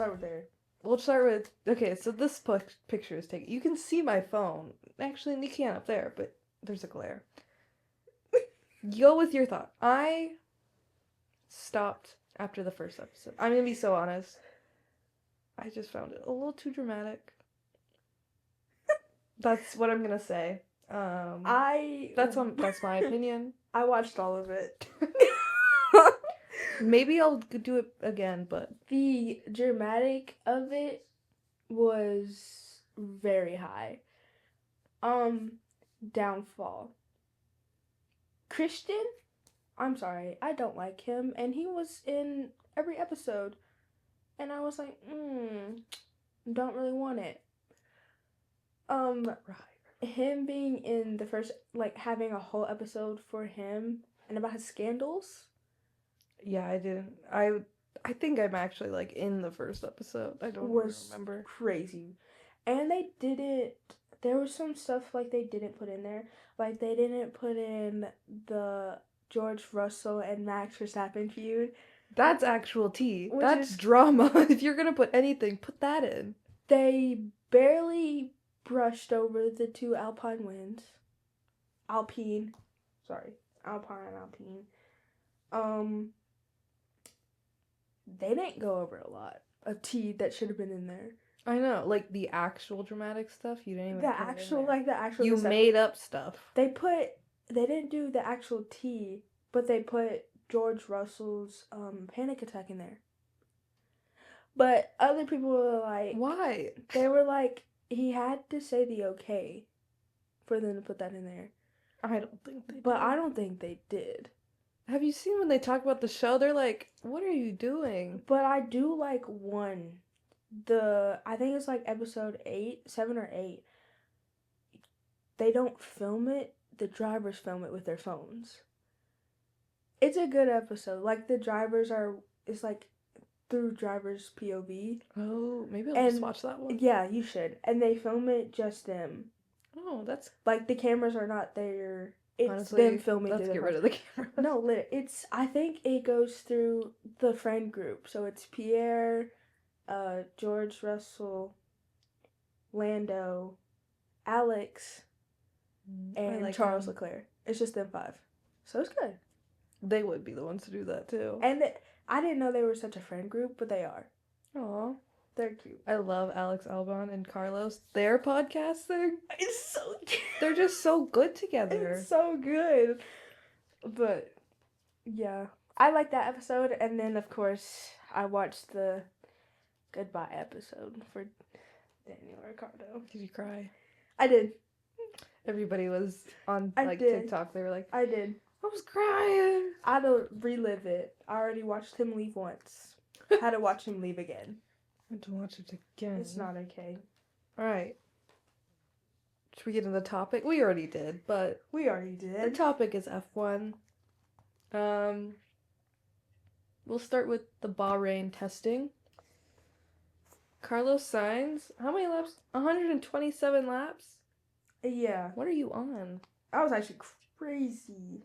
start with there. We'll start with, okay, so this picture is taken. You can see my phone. Actually, you can't up there, but there's a glare. Go with your thought. I stopped after the first episode. I'm gonna be so honest. I just found it a little too dramatic. That's what I'm gonna say. That's my opinion. I watched all of it. Maybe I'll do it again, but the dramatic of it was very high. Downfall. Christian, I'm sorry, I don't like him, and he was in every episode, and I was like, don't really want it. right. Him being in the first, like, having a whole episode for him and about his scandals. Yeah, I didn't. I think I'm actually like in the first episode. I don't remember. Crazy, and they didn't. There was some stuff like they didn't put in there. Like they didn't put in the George Russell and Max Verstappen feud. That's actual tea. That's drama. If you're gonna put anything, put that in. They barely brushed over the two Alpine wins. Alpine. They didn't go over a lot of tea that should have been in there. I know, like the actual dramatic stuff. You didn't even. The actual. You made up stuff. They didn't do the actual tea, but they put George Russell's panic attack in there. But other people were like, why? They were like, he had to say the okay for them to put that in there. I don't think they did. But I don't think they did. Have you seen when they talk about the show? They're like, what are you doing? But I do like one. I think it's like episode 7 or 8. They don't film it. The drivers film it with their phones. It's a good episode. Like the drivers it's like through drivers' POV. Oh, maybe I'll just watch that one. Yeah, you should. And they film it just them. Oh, that's... Like the cameras are not there. It's honestly, them filming. Let's get rid of the camera. No, I think it goes through the friend group. So it's Pierre, George Russell, Lando, Alex, and like Charles Leclerc. It's just them 5. So it's good. They would be the ones to do that too. And I didn't know they were such a friend group, but they are. Aw. They're cute. I love Alex Albon and Carlos. Their podcast thing. It's so cute. They're just so good together. It's so good. But, yeah. I like that episode. And then, of course, I watched the goodbye episode for Daniel Ricciardo. Did you cry? I did. Everybody was on TikTok. They were like, I did. I was crying. I had to relive it. I already watched him leave once. I had to watch him leave again. I had to watch it again. It's not okay. Alright. Should we get into the topic? We already did, but... We already did. The topic is F1. We'll start with the Bahrain testing. Carlos Sainz, how many laps? 127 laps? Yeah. What are you on? I was actually crazy.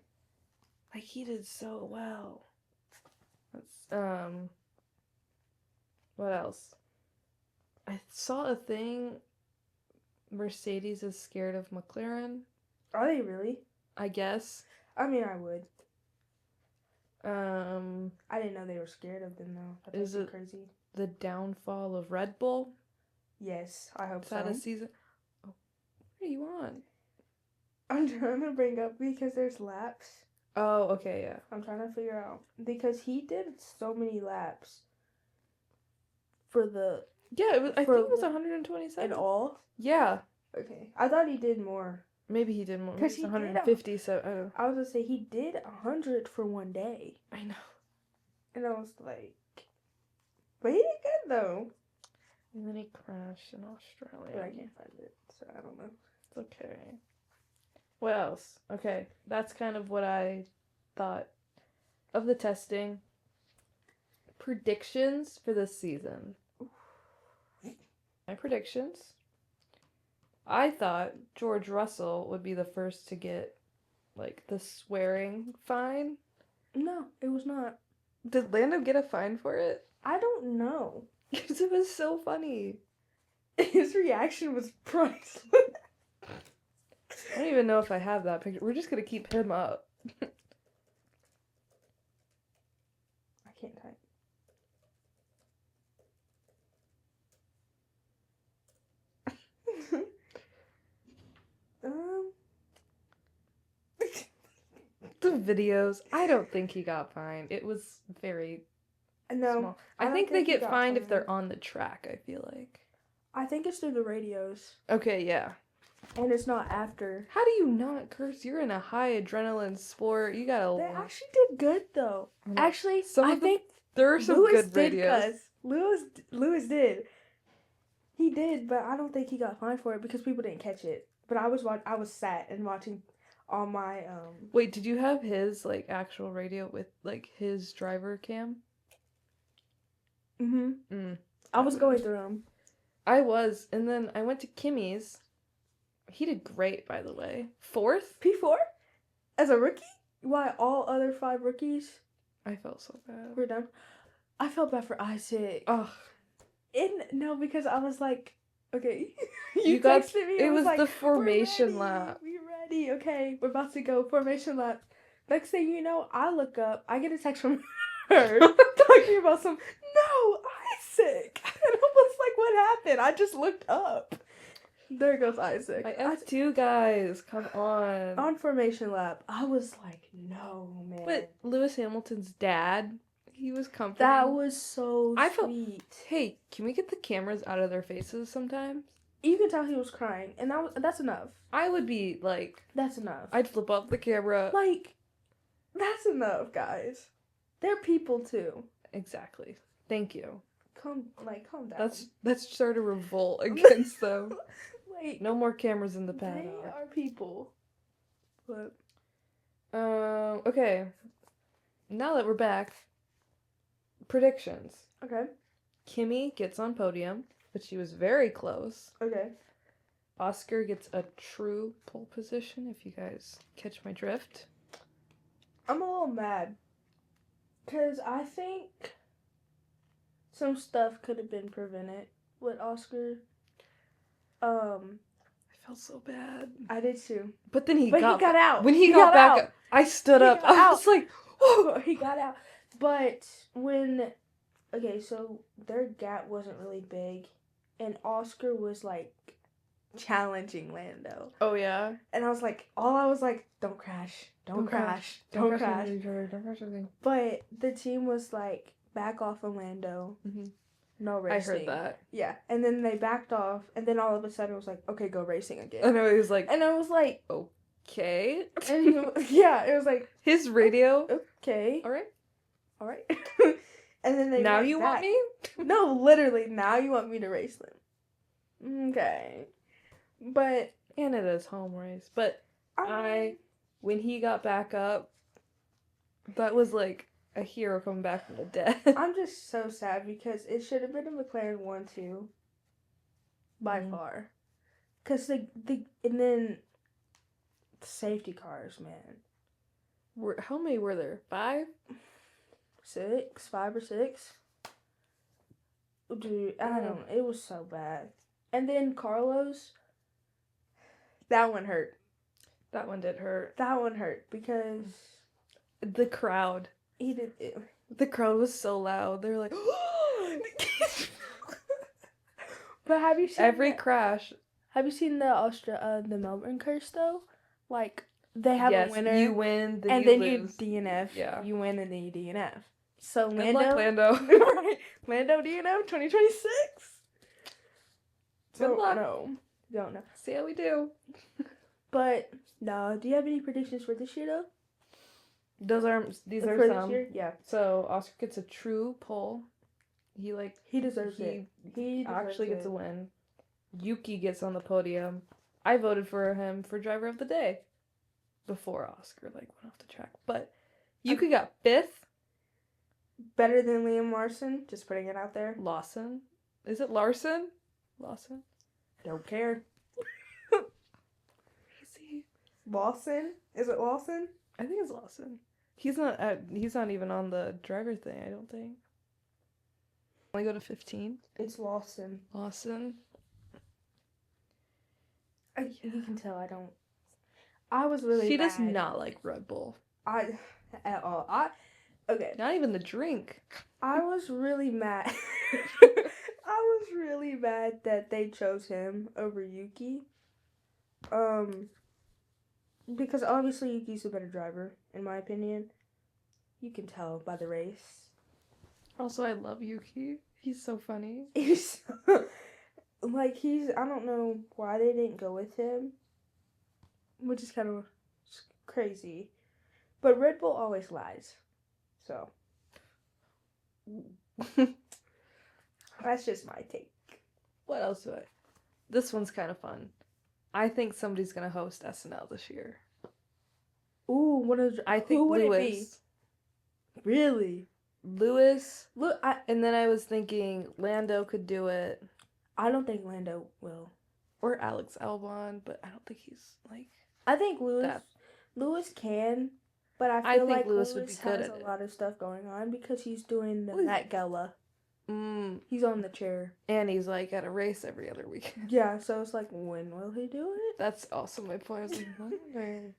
Like, he did so well. That's, what else? I saw a thing, Mercedes is scared of McLaren. Are they really? I guess. I mean, I would. I didn't know they were scared of them, though. Is it crazy? The downfall of Red Bull? Yes, I hope so. Is that a season? Oh, what are you on? I'm trying to bring up because there's laps. Oh, okay, yeah. I'm trying to figure out. Because he did so many laps for the... Yeah, I think it was 127. In all? Yeah. Okay. I thought he did more. Maybe he did more. Because he 150, did so... I was going to say, he did 100 for one day. I know. And I was like... But he did good, though. And then he crashed in Australia. But I can't find it, so I don't know. It's okay. What else? Okay, that's kind of what I thought of the testing. Predictions for this season. My predictions. I thought George Russell would be the first to get, like, the swearing fine. No, it was not. Did Lando get a fine for it? I don't know. Because it was so funny. His reaction was priceless. I don't even know if I have that picture. We're just gonna keep him up. I can't type. um. The videos, I don't think he got fined. It was very No, small. I I don't think they think he get got fined if fined. they're on the track, I feel like. I think it's through the radios, Okay, yeah. and it's not after. How do you not curse? You're in a high adrenaline sport. You gotta. They actually did good though. No. Actually, Some I of the- think There are some Lewis good did videos. cuss. Lewis did. He did, but I don't think he got fined for it because people didn't catch it. But I was sat and watching all my Wait, did you have his like actual radio with like his driver cam? Mm. I was going through them. I was, and then I went to Kimmy's. He did great, by the way. 4th? P4 as a rookie. Why all other 5 rookies I felt so bad. were done? I felt bad for Isaac. Ugh. No, because I was like, okay, You got- texted me. it I was like, the formation "We're ready, lap." We ready? Okay, we're about to go formation lap. Next thing you know, I look up. I get a text from her talking about some. No, Isaac. And I was like, what happened? I just looked up. There goes Isaac. My F2 guys, come on. On formation lap, I was like, no, man. But Lewis Hamilton's dad, he was comforting. That was so I felt- sweet. Hey, can we get the cameras out of their faces sometimes? You can tell he was crying, and that's enough. I would be like, That's enough. I'd flip off the camera. Like, that's enough, guys. They're people too. Exactly. Thank you. Calm down. Let's start a revolt against them. Like, No more cameras in the they paddock. are people. But Okay. Now that we're back, predictions. okay, Kimmy gets on podium, but she was very close. okay. Oscar gets a true pole position, if you guys catch my drift. I'm a little mad because I think some stuff could have been prevented with Oscar. I felt so bad. I did too. But then he But got he got out. When he got back out. up, I stood He up. got I out. was like, Oh, he got out. But okay, so their gap wasn't really big, and Oscar was like challenging Lando, oh yeah. and I was like, don't crash, don't crash. Don't crash anything. But the team was like, back off of Lando, Mhm. no I racing. heard that. Yeah, and then they backed off, and then all of a sudden it was like, okay, go racing again. I know, he was like, And I was like, okay. and he yeah, it was like, His radio. okay, All right. all right. And then they Now went you back. want me? No, literally, now you want me to race them. Okay. But Canada's home race. But when he got back up, that was like a hero coming back from the dead. I'm just so sad because it should have been a McLaren 1-2 by far. Because and then the safety cars, man. How many were there? 5? 5 or 6. Dude, I don't know. It was so bad. And then Carlos, that one hurt. That one did hurt. That one hurt because The crowd. he did it. The crowd was so loud. They were like, But have you seen every that- crash. Have you seen the Melbourne curse though? Like they have yes, a winner, you win, then and you then lose. you DNF. Yeah. You win and then you DNF. So Good luck, Lando, Lando. right? Lando DNF 2026. Good luck. Don't know. See how we do. But no, do you have any predictions for this year though? These For are this some. year? Yeah, So Oscar gets a true pole. he deserves it. He actually deserves gets a it. win. Yuki gets on the podium. I voted for him for driver of the day before Oscar went off the track. But Yuki got 5th. Better than Liam Larson. Just putting it out there. Lawson. Is it Larson? Lawson. Don't care. Crazy. Lawson? Is it Lawson? I think it's Lawson. He's not even on the driver thing, I don't think. only go to 15. It's Lawson. Lawson. You can tell I don't. I was really She mad. does not like Red Bull. At all. Okay. Not even the drink. I was really mad. I was really mad that they chose him over Yuki. Because obviously Yuki's a better driver, in my opinion. You can tell by the race. Also, I love Yuki. He's so funny. He's I don't know why they didn't go with him, which is kind of crazy. But Red Bull always lies. So, that's just my take. What else do I... This one's kind of fun. I think somebody's going to host SNL this year. Ooh, who would it be? Really? Lewis. Look, and then I was thinking Lando could do it. I don't think Lando will. Or Alex Albon, but I don't think he's like... I think Lewis can, but I feel like Lewis would be good has a lot of stuff going on because he's doing the Met Gala. He's on the chair. And he's like at a race every other weekend. Yeah, so it's like, when will he do it? That's also my point.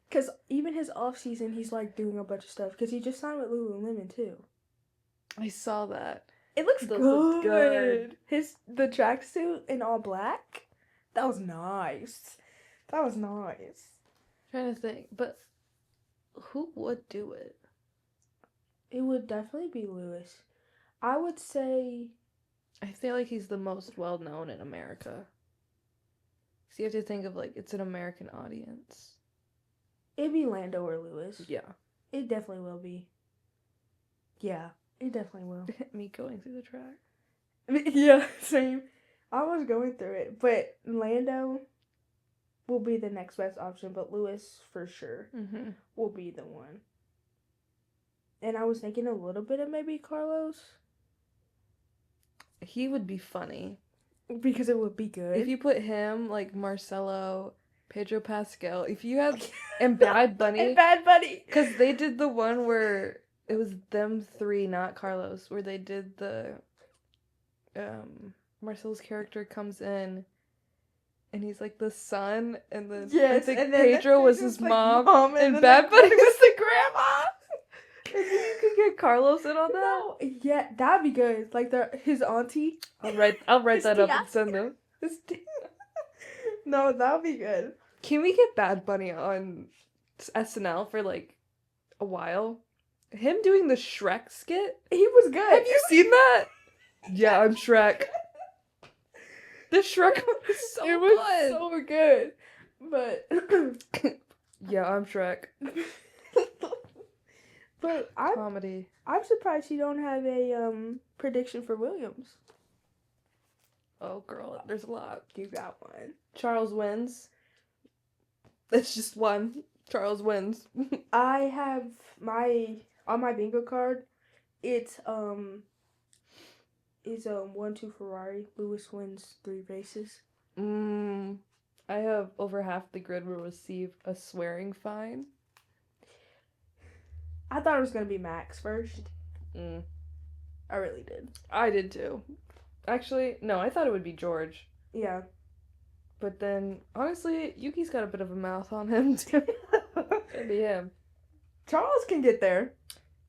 Because even his off season, he's like doing a bunch of stuff. Because he just signed with Lululemon too. I saw that. It looks good. The tracksuit in all black. That was nice. Trying to think, but who would do it? It would definitely be Lewis. I would say... I feel like he's the most well-known in America. So you have to think of, like, it's an American audience. It'd be Lando or Lewis. Yeah. It definitely will be. Yeah, it definitely will. Me going through the track. Yeah, same. I was going through it, but Lando will be the next best option, but Lewis, for sure, will be the one. And I was thinking a little bit of maybe Carlos. He would be funny. Because it would be good. If you put him, like, Marcelo, Pedro Pascal, if you had... and Bad Bunny. And Bad Bunny. Because they did the one where it was them three, not Carlos, where they did the... Marcelo's character comes in, and he's, like, the son, and then I think Pedro was his mom, and Bad Bunny was the grandma. And you could get Carlos in on that? No, yeah, that'd be good. Like his auntie. I'll write that up and send them. No, that'd be good. Can we get Bad Bunny on SNL for like a while? Him doing the Shrek skit? He was good. Have you seen that? Yeah, I'm Shrek. The Shrek one was so good. But yeah, I'm Shrek. But comedy. I'm surprised you don't have a prediction for Williams. Oh girl, there's a lot. You got one. Charles wins. It's just one. Charles wins. I have on my bingo card. It's 1-2 Ferrari. Lewis wins 3 races. I have over half the grid will receive a swearing fine. I thought it was gonna be Max first. I really did. I did too. Actually, no, I thought it would be George. Yeah. But then, honestly, Yuki's got a bit of a mouth on him too. It'd be him. Charles can get there.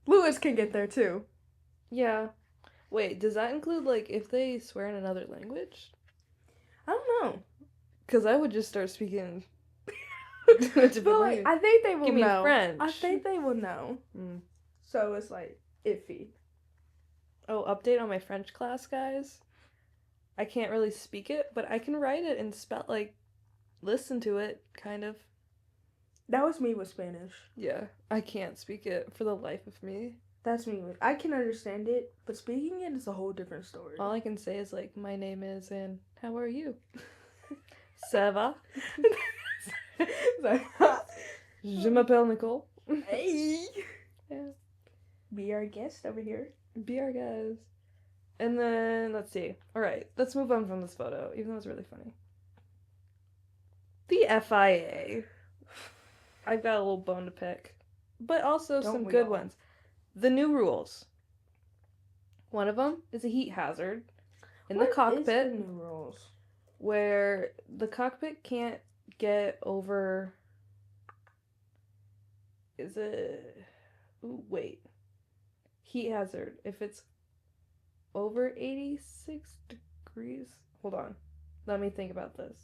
Lewis can get there too. Yeah. Wait, does that include, like, if they swear in another language? I don't know. Because I would just start speaking... But like, I think they will Give me know. French. I think they will know. So it's like iffy. Oh, update on my French class, guys. I can't really speak it, but I can write it and listen to it, kind of. That was me with Spanish. Yeah, I can't speak it for the life of me. That's me. I can understand it, but speaking it is a whole different story. All I can say is like, my name is and how are you? Ça va? Je m'appelle Nicole. Hey. Yeah. Be our guest over here. Be our guest. And then, let's see. Alright, let's move on from this photo, even though it's really funny. The FIA. I've got a little bone to pick. But also some good ones. The new rules. One of them is a heat hazard in the What is cockpit, the new rules? where the cockpit can't get over. Is it? Ooh, wait. Heat hazard. If it's over 86 degrees. Hold on. Let me think about this.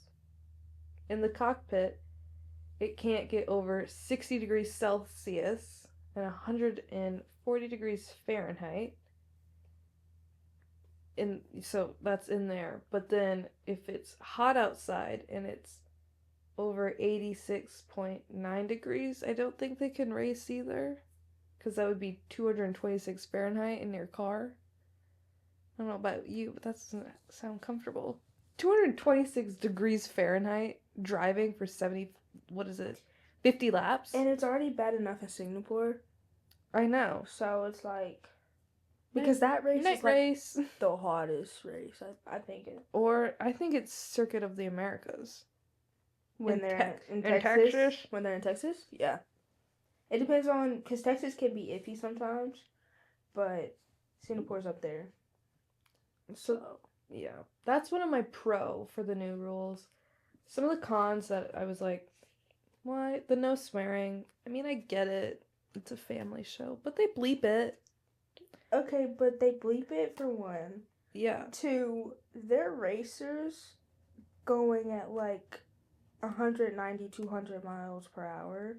In the cockpit, it can't get over 60 degrees Celsius and 140 degrees Fahrenheit. And so that's in there. But then if it's hot outside and it's over 86.9 degrees, I don't think they can race either. Because that would be 226 Fahrenheit in your car. I don't know about you, but that doesn't sound comfortable. 226 degrees Fahrenheit driving for 70, what is it, 50 laps? And it's already bad enough in Singapore. I know. So it's like, because that race Night is like race. the hottest race, I think. Or I think it's Circuit of the Americas. When In they're in in Texas. Texas? When they're in Texas? Yeah. It depends on, because Texas can be iffy sometimes, but Singapore's up there. So, yeah. That's one of my pro for the new rules. Some of the cons that I was like, what? The no swearing. I mean, I get it. It's a family show, but they bleep it. Okay, but they bleep it for one. Yeah. Two, they're racers going at like 190, 200 miles per hour.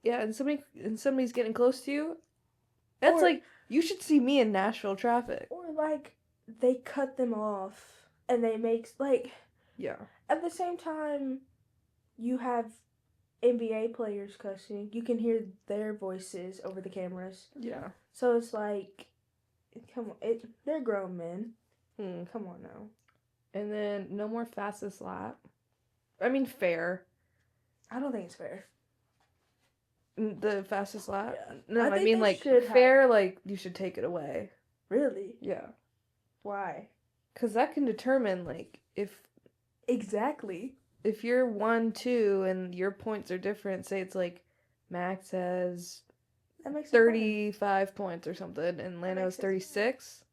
Yeah, and somebody's getting close to you. That's Or- like, you should see me in Nashville traffic. Or like they cut them off and they make like, Yeah. at the same time you have NBA players cussing. You can hear their voices over the cameras. Yeah. So it's like, come on, they're grown men. Hmm. Come on now. And then no more fastest lap. I mean, fair. I don't think it's fair. The fastest lap? Yeah. No, I I think mean they like should have- fair, like you should take it away. Really? Yeah. Why? Because that can determine like Exactly. if you're 1-2 and your points are different, say it's like Max has That makes it 35 points or something and Lando has makes it 36,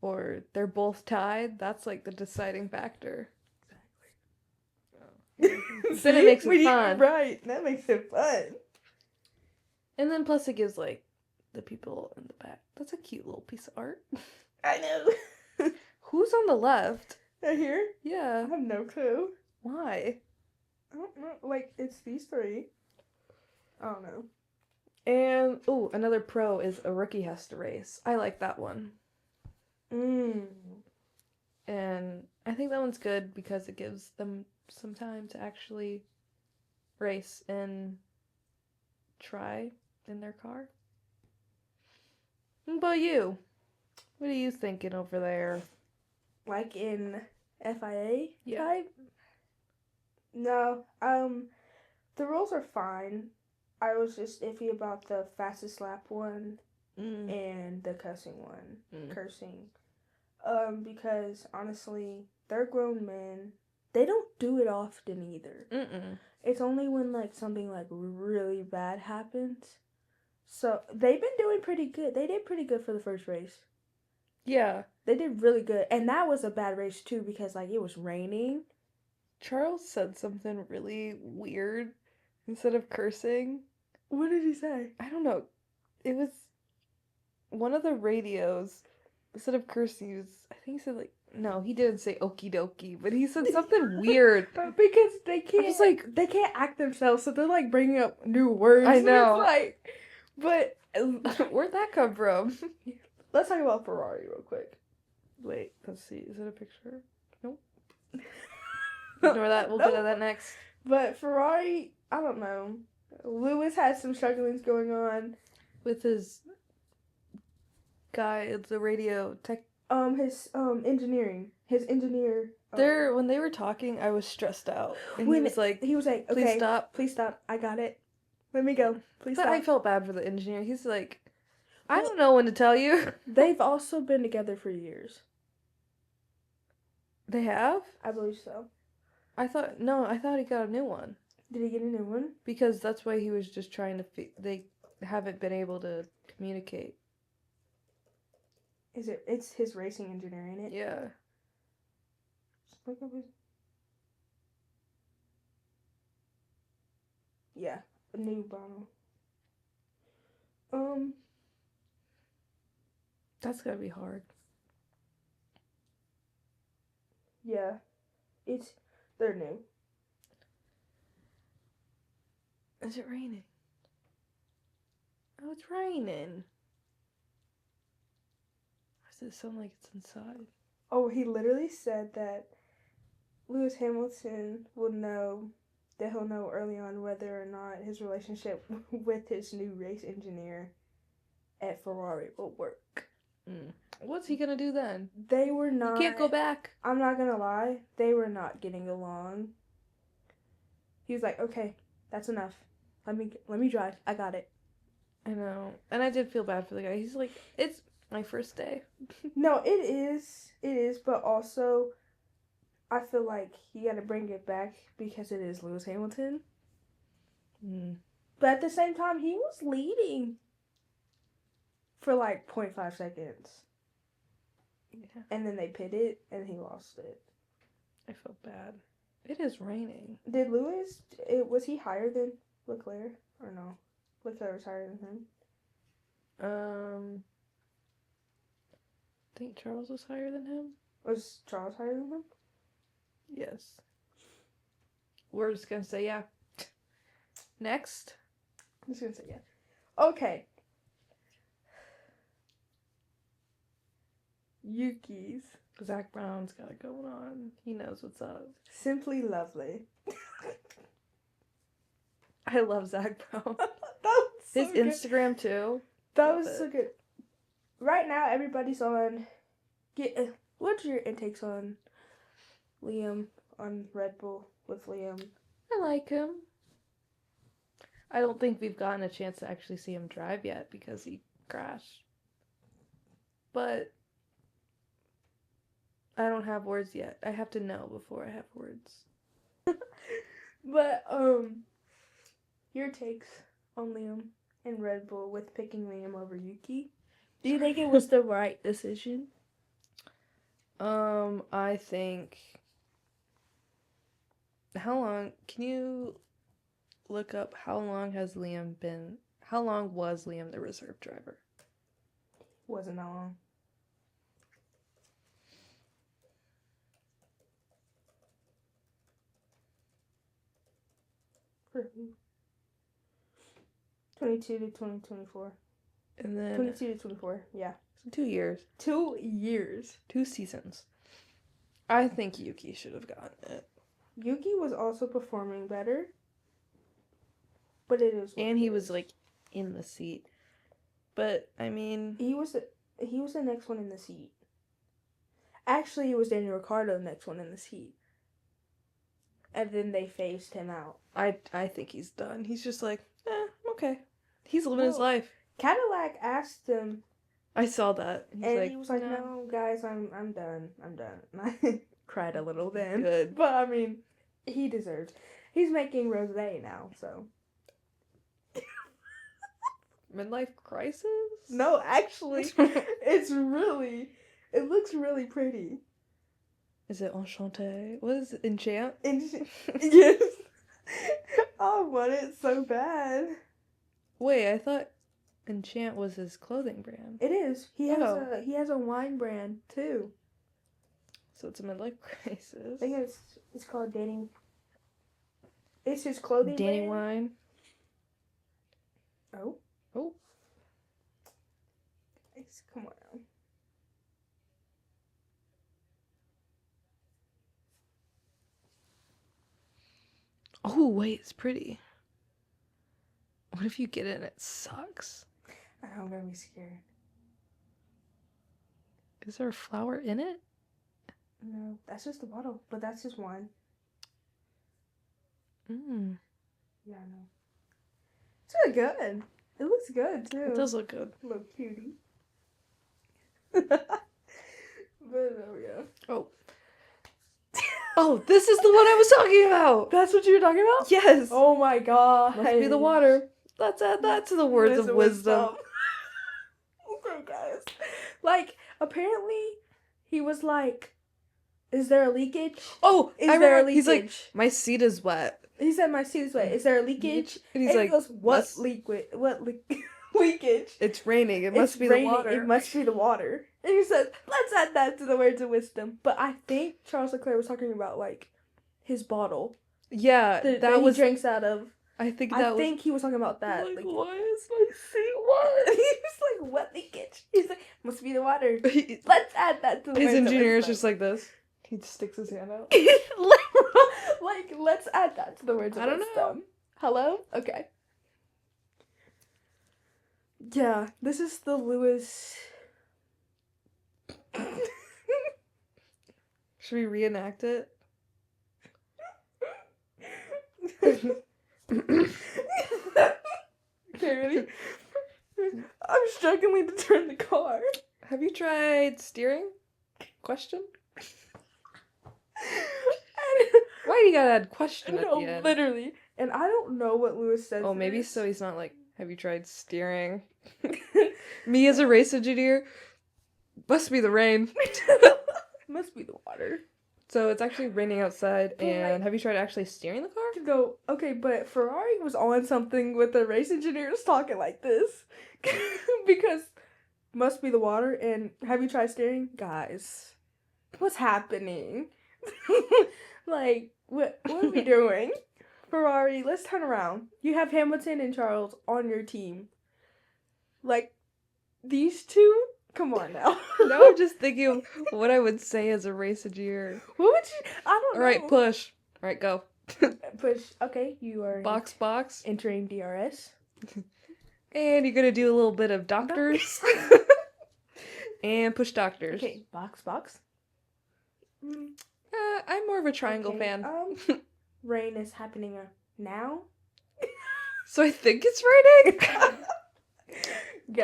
or they're both tied, that's like the deciding factor. fun. Then it makes it fun. Right. That makes it fun. And then plus it gives like the people in the back. That's a cute little piece of art. I know. Who's on the left? Right here? Yeah. I have no clue. Why? I don't know. Like, it's these three. I don't know. And oh, another pro is a rookie has to race. I like that one. And I think that one's good because it gives them some time to actually race and try in their car. What about you? What are you thinking over there? Like in FIA Yeah. type? No. The rules are fine. I was just iffy about the fastest lap one and the cussing one. Cursing. Because honestly, they're grown men. They don't do it often either. It's only when like something like really bad happens. So they've been doing pretty good. They did pretty good for the first race. Yeah. They did really good. And that was a bad race too because like it was raining. Charles said something really weird instead of cursing. What did he say? I don't know. It was one of the radios. Instead of cursing, I think he said like, no, he didn't say okie dokie, but he said something weird. Because they can't. I was like, they can't act themselves, so they're like bringing up new words. I and know. It's like, but where'd that come from? let's talk about Ferrari real quick. Wait, let's see. Is it a picture? Nope. Ignore that. We'll get to that next. But Ferrari, I don't know. Lewis had some strugglings going on with his guy, the radio tech. His engineering. His engineer. When they were talking, I was stressed out. And he was like, okay, please stop. I got it. Let me go. Please stop. I felt bad for the engineer. He's like, I don't know when to tell you. They've also been together for years. They have? I believe so. I thought he got a new one. Did he get a new one? Because that's why he was just trying to they haven't been able to communicate. Is it? It's his racing engineer, ain't it? Yeah. Just look up his. Yeah, a new Bono. That's gotta be hard. Yeah, they're new. Is it raining? Oh, it's raining. Does it sound like it's inside? Oh, he literally said that Lewis Hamilton will know that he'll know early on whether or not his relationship with his new race engineer at Ferrari will work. What's he gonna do then? They were not. You can't go back. I'm not gonna lie. They were not getting along. He was like, "Okay, that's enough. Let me drive. I got it." I know, and I did feel bad for the guy. He's like, it's my first day. No, it is, but also, I feel like you got to bring it back because it is Lewis Hamilton. But at the same time, he was leading for like 0.5 seconds. Yeah. And then they pitted, and he lost it. I felt bad. It is raining. Did Lewis, was he higher than Leclerc? Or no? Leclerc was higher than him? I think Charles was higher than him. Was Charles higher than him? Yes. We're just gonna say yeah. Next. I'm just gonna say yeah. Okay. Yuki's Zach Brown's got it going on. He knows what's up. Simply Lovely. I love Zach Brown. That was so His good. Instagram too. That Love was it. so good. Right now, everybody's on. What's your intakes on Liam on Red Bull with Liam? I like him. I don't think we've gotten a chance to actually see him drive yet because he crashed. But I don't have words yet. I have to know before I have words. But your takes on Liam and Red Bull with picking Liam over Yuki. Do you think it was the right decision? I think. How long? Can you look up how long was Liam the reserve driver? Wasn't that long. For who? 22 to 2024. And then 22 to 24, yeah. 2 years. 2 years. 2 seasons. I think Yuki should have gotten it. Yuki was also performing better. But it is. And he was like in the seat. But I mean, He was the next one in the seat. Actually, it was Daniel Ricciardo, the next one in the seat. And then they phased him out. I think he's done. He's just like, okay. He's living his life. Cadillac asked him, I saw that. he was like, "No, guys, I'm done. I'm done." And I cried a little then. Good. But I mean, he deserves. He's making rosé now, so. Midlife crisis? No, actually, it looks really pretty. Is it enchanté? What is it? Enchant? Yes. I want it so bad. Wait, I thought Enchant was his clothing brand. It is. He has a wine brand too. So it's a midlife crisis. I think it's called Dating. It's his clothing Danny brand. Wine. Oh. Oh. Come on now. Oh, wait, it's pretty. What if you get it and it sucks? I'm gonna be scared. Is there a flower in it? No, that's just the bottle, but that's just wine. Mmm. Yeah, I know. It's really good. It looks good too. It does look good. Little cutie. But yeah. Oh. Oh, this is the one I was talking about! That's what you were talking about? Yes! Oh my god. Must be the water. Let's add that to the words of wisdom. Okay, guys. Like, Apparently, he was like, "Is there a leakage? Oh, Is I there a remember. leakage?" He's like, my seat is wet. He said, "My seat is wet. Is there a leakage?" And he's And like, he goes, "What "Must- liquid? What leakage? It's raining. It It's must be raining. the water." It must be the water." And he said, "Let's add that to the words of wisdom." But I think Charles Leclerc was talking about like his bottle Yeah, that he drinks out of. I think I that was. think he was talking about that. Like, Like, why is my seat he wet? was like, "What leakage?" He's like, "Must be the water." His Let's add that to the words engineer is of just like this. He sticks his hand out. wisdom. Like, let's add that to the words of I don't wisdom. know. Hello? Okay. Yeah, this is the Lewis. Should we reenact it? Okay, ready? I'm struggling to turn the car. Have you tried steering? Question? Why do you gotta add question at No, the end? literally. And I don't know what Lewis says. Oh, maybe next. so he's not like, have you tried steering? Me as a race engineer, must be the rain. Must be the water. So it's actually raining outside, But, and like- have you tried actually steering the car? To go, okay, but Ferrari was on something with the race engineers talking like this. Because must be the water, and have you tried steering? Guys, what's happening? Like, what are we doing? Ferrari, let's turn around. You have Hamilton and Charles on your team. Like, these two? Come on now. Now I'm just thinking of what I would say as a race engineer. What would you? I don't know. Alright, push. Alright, go. Push. Okay, you are Box. entering DRS. And you're gonna do a little bit of doctors. And push doctors. Okay, box. I'm more of a triangle Okay, fan. Rain is happening now. So I think it's raining.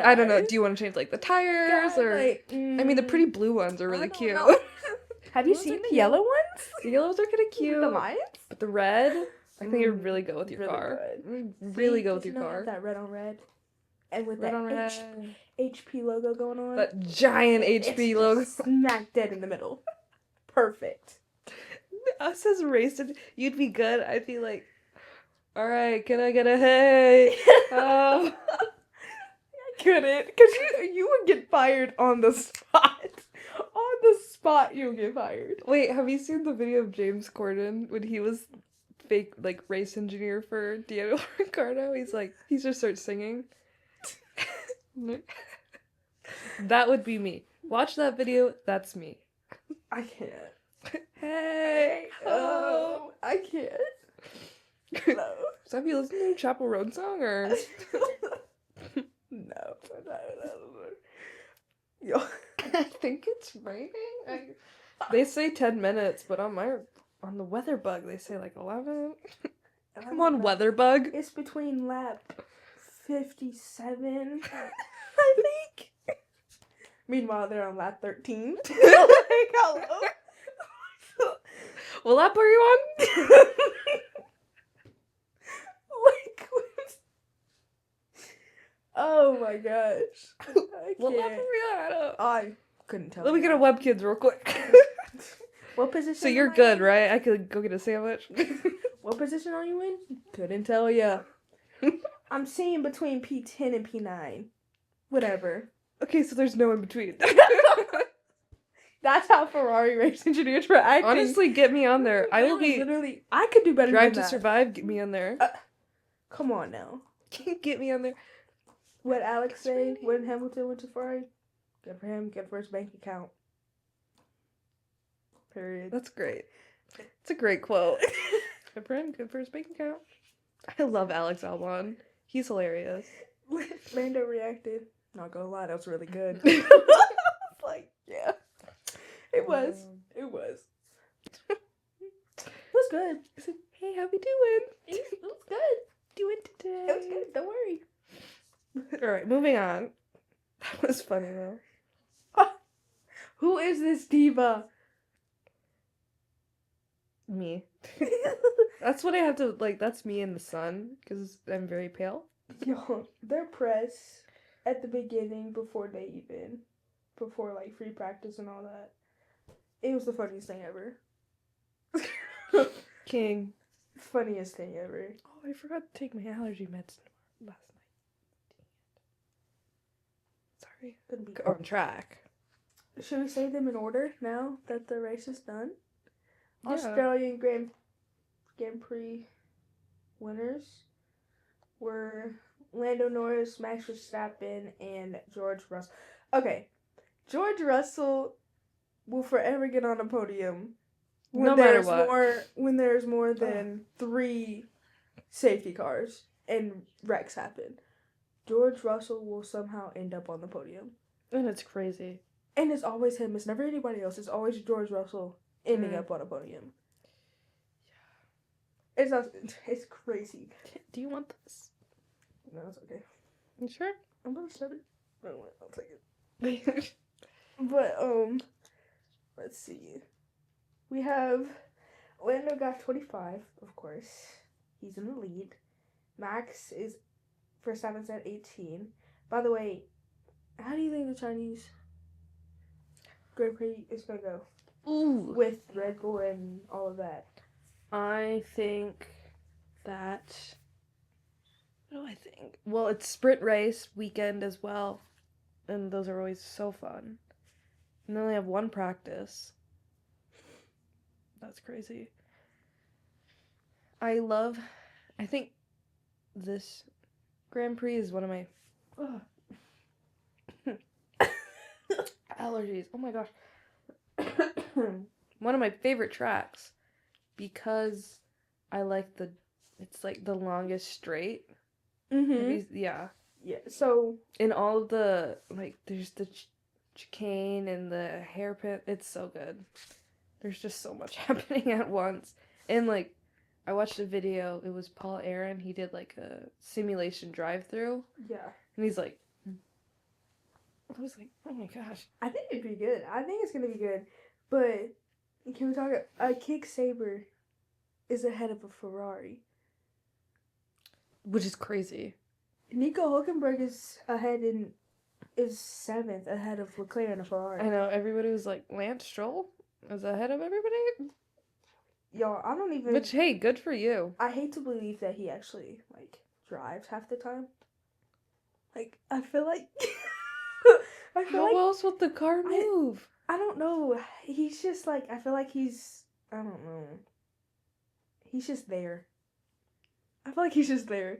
I don't know. Guys. Do you want to change like the tires or? Like, I mean, the pretty blue ones are really don't cute. know. Have you Those are seen the cute. yellow ones? The yellows are kind of cute. The lions? But the red, I think it would really go with your Really car. good. Really See, go with does your it not car. have that red on red, and with Red that on red. HP logo going on. That giant It's HP logo. smack dead in the middle. Perfect. Us as racing, you'd be good. I'd be like, all right, can I get a hey? Oh. I couldn't, because you would get fired on the spot. On the spot, you would get fired. Wait, have you seen the video of James Corden when he was fake like race engineer for Daniel Ricciardo? He's like, he just starts singing. That would be me. Watch that video. That's me. I can't. Hey, oh. I can't. No. So have you listened to the Chapel Road song or? No. Yo. I think it's raining. They say 10 minutes, but on the weather bug they say like 11. Come on, weather bug. It's between lap 57, I think. Meanwhile, they're on lap 13. Like, hello. What lap are you on? Like, oh my gosh. I What lap are can't. we on? I don't. I couldn't tell. Let me you. get a Webkids real quick. What position? So you're am I good, in? right? I could go get a sandwich. What position are you in? Couldn't tell ya. I'm seeing between P10 and P9. Whatever. Okay, so there's no in between. That's how Ferrari race engineers were acting. Honestly, get me on there. I will be literally. I could do better Drive than to that. Survive. Get me on there. Come on now. Get me on there. What Alex said when Hamilton went to Ferrari? Good for him. Good for his bank account. Period. That's great. It's a great quote. Good for him. Good for his bank account. I love Alex Albon. He's hilarious. Lando reacted. Not gonna lie, that was really good. Like, yeah. It was. It was. It was good. I said, hey, how we doing? It was good. Doing today? It was good. Don't worry. Alright, moving on. That was funny though. Who is this diva? Me. That's what I have to, like, that's me in the sun, because I'm very pale. Yo, their press at the beginning before before like free practice and all that. It was the funniest thing ever. King. Funniest thing ever. Oh, I forgot to take my allergy meds last night. Sorry. On track. Should we say them in order now that the race is done? Yeah. Australian Grand Prix winners were Lando Norris, Max Verstappen, and George Russell. Okay, George Russell will forever get on a podium when No matter what. when there's more than 3 safety cars and wrecks happen. George Russell will somehow end up on the podium. And it's crazy. And it's always him. It's never anybody else. It's always George Russell ending up on a podium. Yeah. It's crazy. Do you want this? No, it's okay. You sure? I'm gonna set it. No, I'll take it. But, let's see. We have Lando got 25, of course. He's in the lead. Max is Verstappen's at 18. By the way, how do you think the Chinese Grand Prix is gonna go? Ooh. With Red Bull and all of that. I think that... What do I think? Well, it's sprint race weekend as well. And those are always so fun. And they only have 1 practice. That's crazy. I think this Grand Prix is one of my allergies. Oh my gosh. One of my favorite tracks because I like it's like the longest straight. Mm-hmm. Yeah. Yeah, so... In all of the, like, there's the chicane and the hairpin. It's so good. There's just so much happening at once. And, like, I watched a video. It was Paul Aaron. He did, like, a simulation drive-through. Yeah. And he's like... I was like, oh my gosh. I think it'd be good. I think it's going to be good. But, can we talk... A Kick Saber is ahead of a Ferrari. Which is crazy. Nico Hulkenberg is 7th ahead of Leclerc and a Ferrari. I know, everybody was like, Lance Stroll is ahead of everybody? Y'all, I don't even... Which, hey, good for you. I hate to believe that he actually, like, drives half the time. Like, I feel like... How else would the car move? I don't know. He's just, like, I feel like he's... I don't know. He's just there. I feel like he's just there.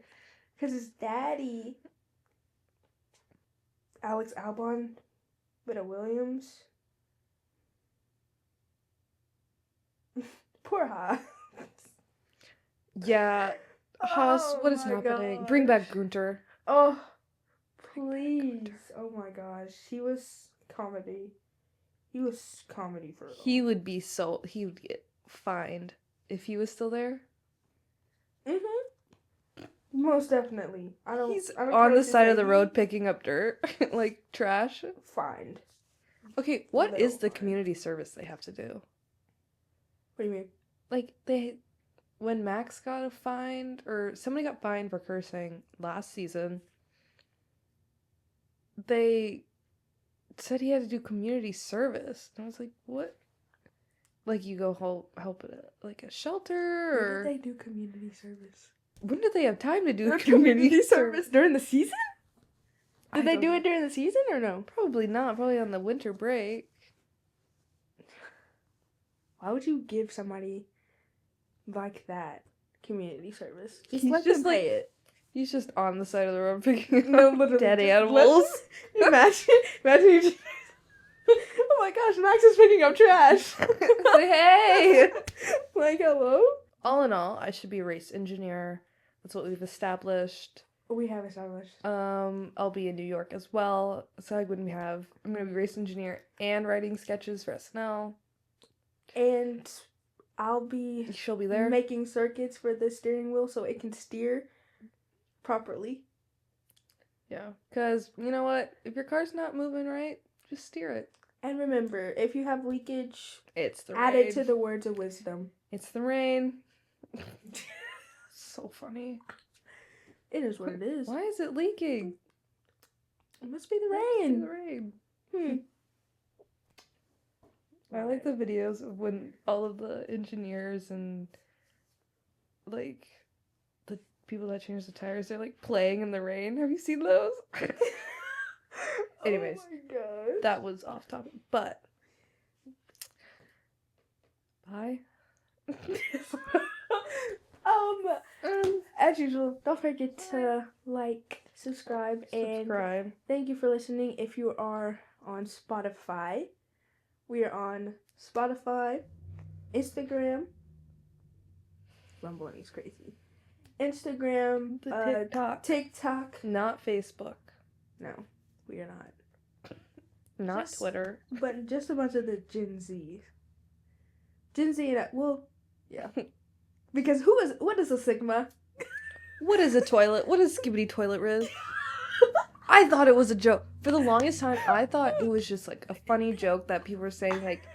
Because his daddy, Alex Albon, with a Williams. Poor Haas. Yeah. Haas, what is happening? Gosh. Bring back Gunter. Oh, please. Oh my gosh. He was comedy. He was comedy for He would get fined if he was still there. Mm-hmm. Most definitely. He's on the side of the road picking up dirt, like trash. Fined. Okay, what is the community service they have to do? What do you mean? Like, when Max got fined, or somebody got fined for cursing last season, they said he had to do community service. And I was like, what? Like, you go help at like a shelter, or... When did they do community service? When did they have time to do community service? During the season? Did they do know. it during the season or no? Probably not. Probably on the winter break. Why would you give somebody like that community service? Just let them pay it. He's just on the side of the road picking up dead animals. Imagine you just... Oh my gosh, Max is picking up trash. Say hey! Like, hello? All in all, I should be a race engineer. That's what we've established. We have established. I'll be in New York as well. So I'm going to be race engineer and writing sketches for SNL. And she'll be there making circuits for the steering wheel so it can steer properly. Yeah, because you know what? If your car's not moving right, just steer it. And remember, if you have leakage, it's the add rain. it to the words of wisdom. It's the rain. So funny. It is what it is. Why is it leaking? It must be the rain. The rain. I like the videos of when all of the engineers and like the people that change the tires, they're like playing in the rain. Have you seen those? Anyways, oh my gosh. that was off topic, but bye. As usual, don't forget to like, subscribe, and thank you for listening. If you are on Spotify, we are on Spotify, Instagram. Rumbling is crazy. Instagram, TikTok. Not Facebook. No, we are not. Not Twitter. But just a bunch of the Gen Z. Gen Z and yeah. Because what is a Sigma? What is a toilet? What is Skibbity Toilet Riz? I thought it was a joke. For the longest time, I thought it was just like a funny joke that people were saying, like,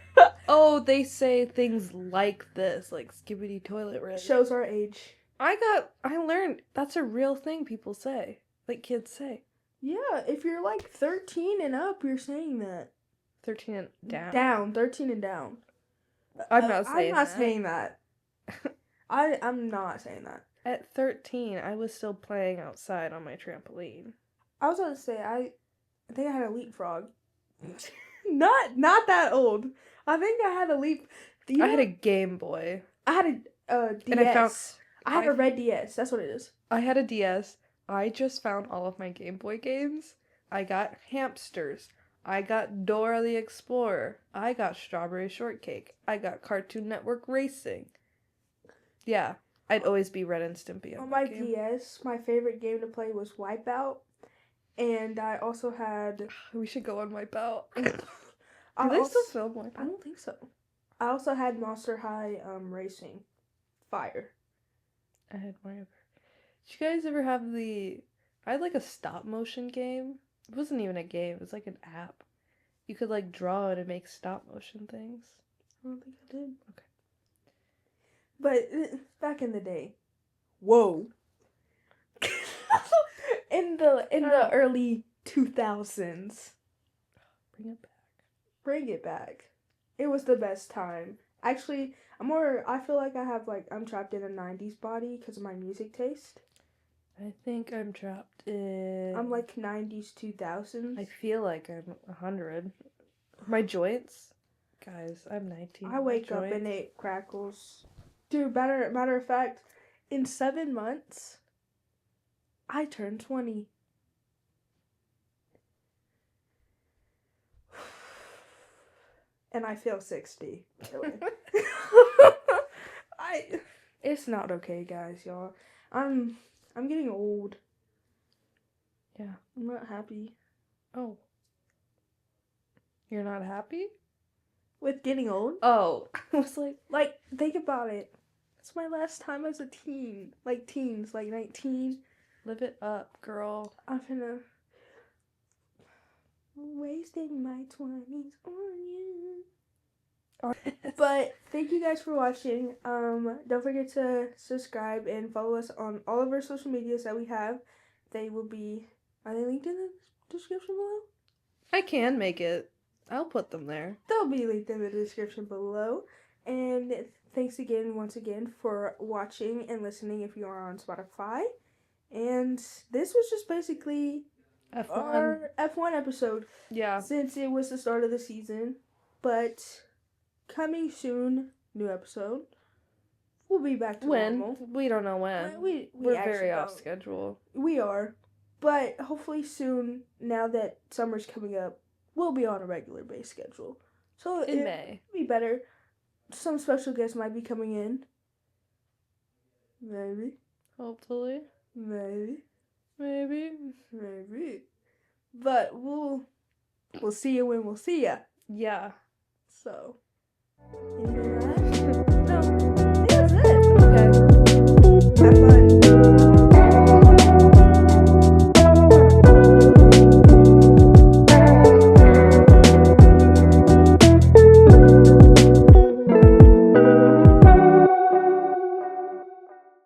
oh, they say things like this, like Skibbity Toilet Riz. Shows our age. I learned that's a real thing people say. Like kids say. Yeah, if you're like 13 and up, you're saying that. 13 and down. Down, 13 and down. I'm not saying that. I'm not saying that. At 13, I was still playing outside on my trampoline. I was about to say, I think I had a leapfrog. not that old. I think I had a leap. I had a Game Boy. I had a DS. And I had a red DS. That's what it is. I had a DS. I just found all of my Game Boy games. I got Hamsters. I got Dora the Explorer. I got Strawberry Shortcake. I got Cartoon Network Racing. Yeah, I'd always be Ren and Stimpy on my DS. My favorite game to play was Wipeout, and I also had. We should go on Wipeout. Do they still film Wipeout? I don't think so. I also had Monster High Racing, Fire. I had Mario. Did you guys ever have I had like a stop motion game. It wasn't even a game. It was like an app. You could like draw it and make stop motion things. I don't think I did. Okay. But back in the day, whoa. in the early 2000s. Bring it back. Bring it back. It was the best time. Actually, I feel like I'm trapped in a 90s body because of my music taste. I think I'm trapped in... I'm like 90s, 2000s. I feel like I'm 100. My joints? Guys, I'm 19. I wake up and it crackles. Dude, matter of fact, in 7 months, I turned 20. And I feel 60. It's not okay, guys, y'all. I'm getting old. Yeah. I'm not happy. Oh. You're not happy? With getting old? Oh. I was like, think about it. It's my last time as a teen. Like teens, like 19. Live it up, girl. I'm finna... wasting my 20s on you. But thank you guys for watching. Don't forget to subscribe and follow us on all of our social medias that we have. Are they linked in the description below? I can make it. I'll put them there. They'll be linked in the description below. And thanks once again for watching and listening if you are on Spotify. And this was just basically our F1 episode. Yeah. Since it was the start of the season. But coming soon, new episode. We'll be back to normal. We don't know when. We're very off schedule. We are. But hopefully soon, now that summer's coming up, we'll be on a regular base schedule. So in May. It'll be better. Some special guests might be coming in. Maybe. Hopefully. Maybe. Maybe. But we'll see you when we'll see ya. Yeah. So, anything else?